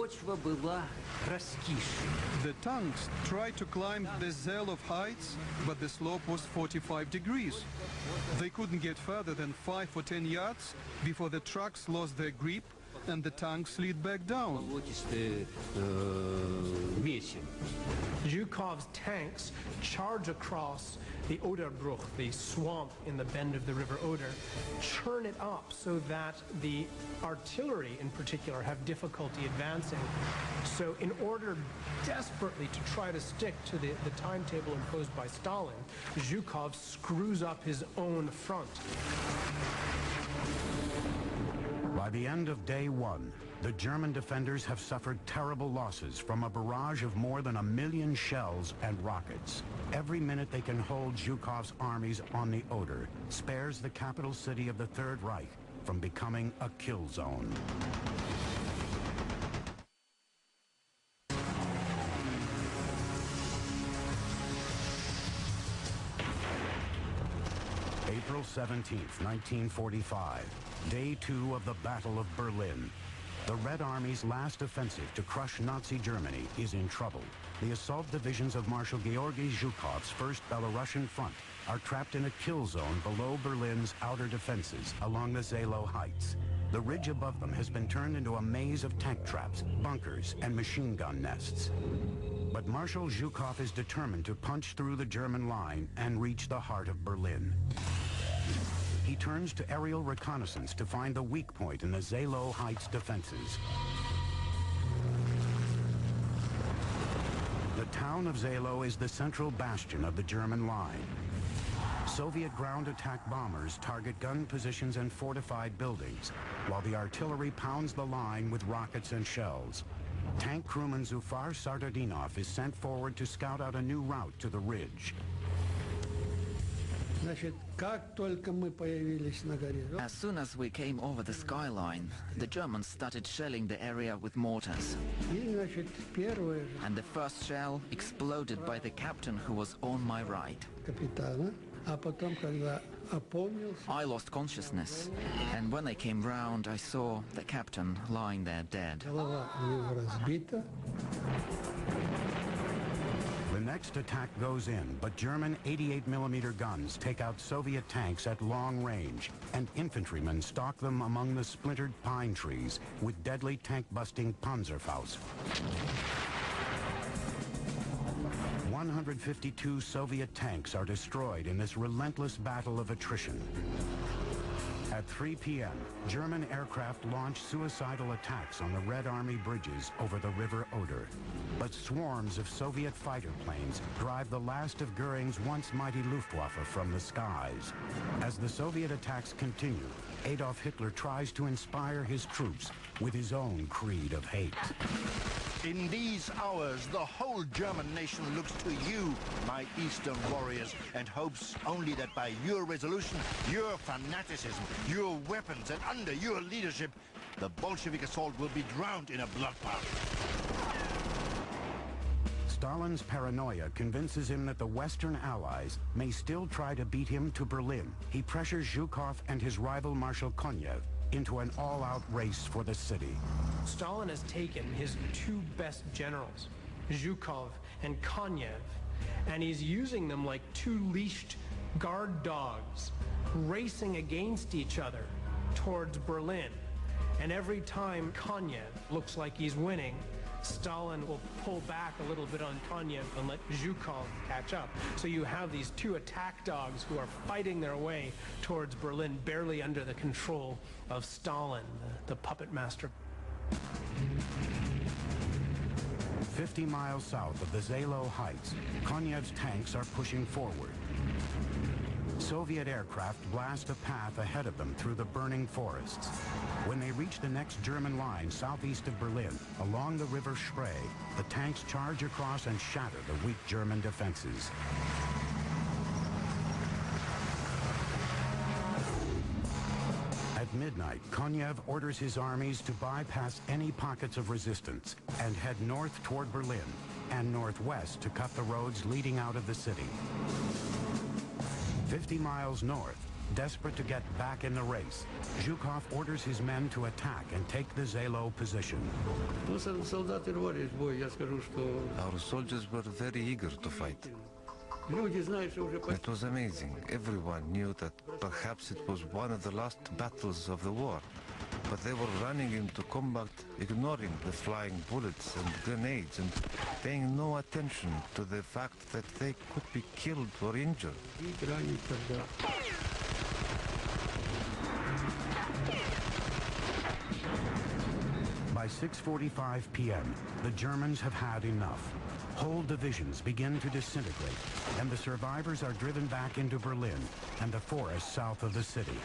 Почва была раскисшей. The tanks tried to climb the Zelov heights, but the slope was 45 degrees. They couldn't get further than 5 or 10 yards before the trucks lost their grip and the tanks slid back down. Zhukov's tanks charge across the Oderbruch, the swamp in the bend of the river Oder, churn it up so that the artillery in particular have difficulty advancing. So in order desperately to try to stick to the timetable imposed by Stalin, Zhukov screws up his own front. By the end of day one, the German defenders have suffered terrible losses from a barrage of more than 1 million shells and rockets. Every minute they can hold Zhukov's armies on the Oder spares the capital city of the Third Reich from becoming a kill zone. April 17th, 1945, day 2 of the Battle of Berlin. The Red Army's last offensive to crush Nazi Germany is in trouble. The assault divisions of Marshal Georgy Zhukov's 1st Belarusian Front are trapped in a kill zone below Berlin's outer defenses along the Zelo Heights. The ridge above them has been turned into a maze of tank traps, bunkers, and machine gun nests. But Marshal Zhukov is determined to punch through the German line and reach the heart of Berlin. He turns to aerial reconnaissance to find the weak point in the Zelo Heights defenses. The town of Zelo is the central bastion of the German line. Soviet ground attack bombers target gun positions and fortified buildings, while the artillery pounds the line with rockets and shells. Tank crewman Zufar Sardardinov is sent forward to scout out a new route to the ridge. As soon as we came over the skyline, the Germans started shelling the area with mortars. And the first shell exploded by the captain who was on my right. I lost consciousness, and when I came round, I saw the captain lying there dead. The next attack goes in, but German 88mm guns take out Soviet tanks at long range, and infantrymen stalk them among the splintered pine trees with deadly tank-busting Panzerfaust. 152 Soviet tanks are destroyed in this relentless battle of attrition. At 3 p.m., German aircraft launch suicidal attacks on the Red Army bridges over the River Oder. But swarms of Soviet fighter planes drive the last of Goering's once mighty Luftwaffe from the skies. As the Soviet attacks continue, Adolf Hitler tries to inspire his troops with his own creed of hate. In these hours, the whole German nation looks to you, my Eastern warriors, and hopes only that by your resolution, your fanaticism, your weapons, and under your leadership, the Bolshevik assault will be drowned in a bloodbath. Stalin's paranoia convinces him that the Western Allies may still try to beat him to Berlin. He pressures Zhukov and his rival Marshal Konyev into an all-out race for the city. Stalin has taken his 2 best generals, Zhukov and Konyev, and he's using them like 2 leashed guard dogs, racing against each other towards Berlin. And every time Konyev looks like he's winning, Stalin will pull back a little bit on Konyev and let Zhukov catch up. So you have these 2 attack dogs who are fighting their way towards Berlin, barely under the control of Stalin, the puppet master. 50 miles south of the Zelo Heights, Konyev's tanks are pushing forward. Soviet aircraft blast a path ahead of them through the burning forests. When they reach the next German line southeast of Berlin, along the river Spree, the tanks charge across and shatter the weak German defenses. At midnight, Konyev orders his armies to bypass any pockets of resistance and head north toward Berlin and northwest to cut the roads leading out of the city. 50 miles north, Desperate to get back in the race, Zhukov orders his men to attack and take the Zelo position. Our soldiers were very eager to fight. It was amazing. Everyone knew that perhaps it was one of the last battles of the war. But they were running into combat, ignoring the flying bullets and grenades and paying no attention to the fact that they could be killed or injured. By 6:45 p.m., the Germans have had enough. Whole divisions begin to disintegrate, and the survivors are driven back into Berlin and the forests south of the city.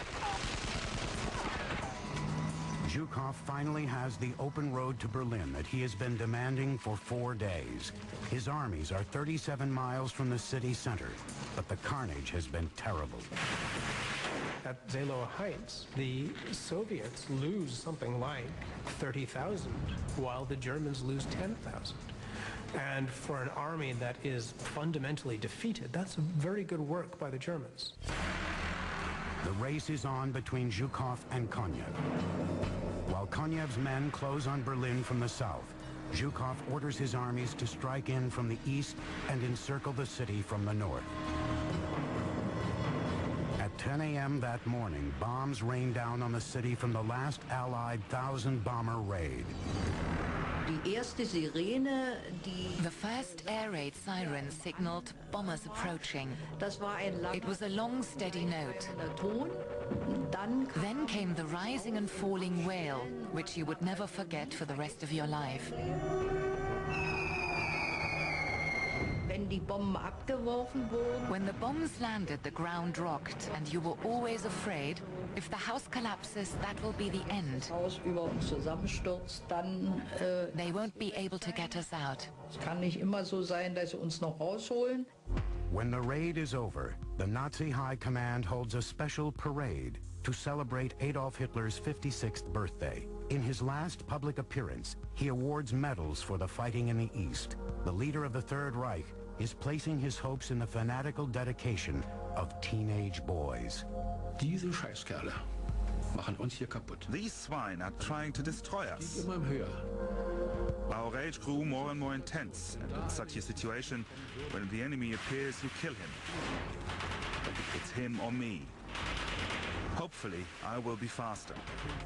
Zhukov finally has the open road to Berlin that he has been demanding for 4 days. His armies are 37 miles from the city center, but the carnage has been terrible. At Zelo Heights, the Soviets lose something like 30,000, while the Germans lose 10,000. And for an army that is fundamentally defeated, that's very good work by the Germans. The race is on between Zhukov and Konyev. While Konyev's men close on Berlin from the south, Zhukov orders his armies to strike in from the east and encircle the city from the north. At 10 a.m. that morning, bombs rain down on the city from the last Allied 1,000-bomber raid. The first air raid siren signaled bombers approaching. It was a long, steady note. Then came the rising and falling wail, which you would never forget for the rest of your life. When the bombs landed, the ground rocked, and you were always afraid, if the house collapses, that will be the end. They won't be able to get us out. When the raid is over, the Nazi High Command holds a special parade to celebrate Adolf Hitler's 56th birthday. In his last public appearance, he awards medals for the fighting in the East. The leader of the Third Reich is placing his hopes in the fanatical dedication of teenage boys. Diese Scheißkerle machen uns hier kaputt. These swine are trying to destroy us. Immer höher. Our rage grew more and more intense, and in such a situation, when the enemy appears, you kill him. It's him or me. Hopefully, I will be faster.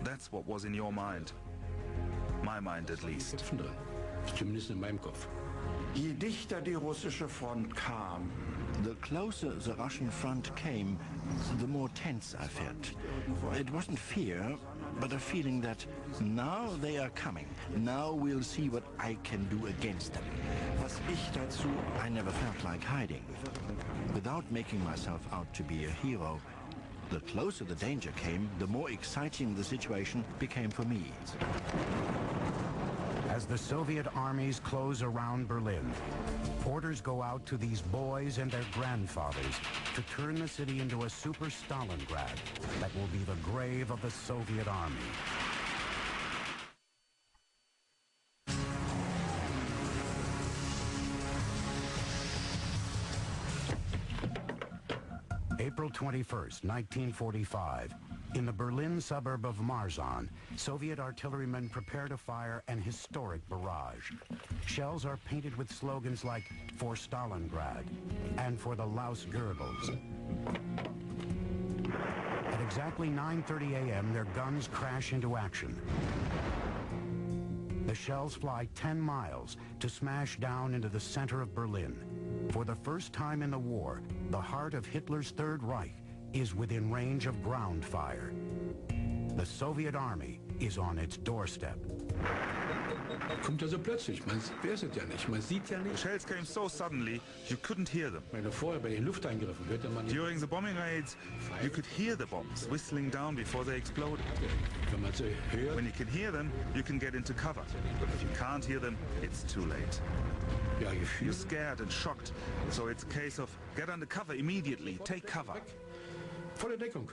That's what was in your mind. My mind, at least. Zumindest in meinem Kopf. Je dichter die russische Front kam, the closer the Russian front came, the more tense I felt. It wasn't fear, but a feeling that now they are coming. Now we'll see what I can do against them. Was ich dazu? I never felt like hiding. Without making myself out to be a hero, the closer the danger came, the more exciting the situation became for me. As the Soviet armies close around Berlin, orders go out to these boys and their grandfathers to turn the city into a super Stalingrad that will be the grave of the Soviet army. April 21st, 1945. In the Berlin suburb of Marzahn, Soviet artillerymen prepare to fire an historic barrage. Shells are painted with slogans like "For Stalingrad" and "For the Laus Goebbels." At exactly 9:30 a.m., their guns crash into action. The shells fly 10 miles to smash down into the center of Berlin. For the first time in the war, the heart of Hitler's Third Reich is within range of ground fire. The Soviet army is on its doorstep. Kommt ja so plötzlich, man weiß es ja nicht, man sieht ja The nicht. shells came so suddenly, you couldn't hear them. Weil vorher bei den Luftangriffen hörte man nicht. During the bombing raids, you could hear the bombs whistling down before they exploded. Wenn man sie hört, When you can hear them, you can get into cover. If you can't hear them, it's too late. ja, You're Gefühl. scared and shocked, so it's a case of get under cover immediately, take cover. Volle Deckung.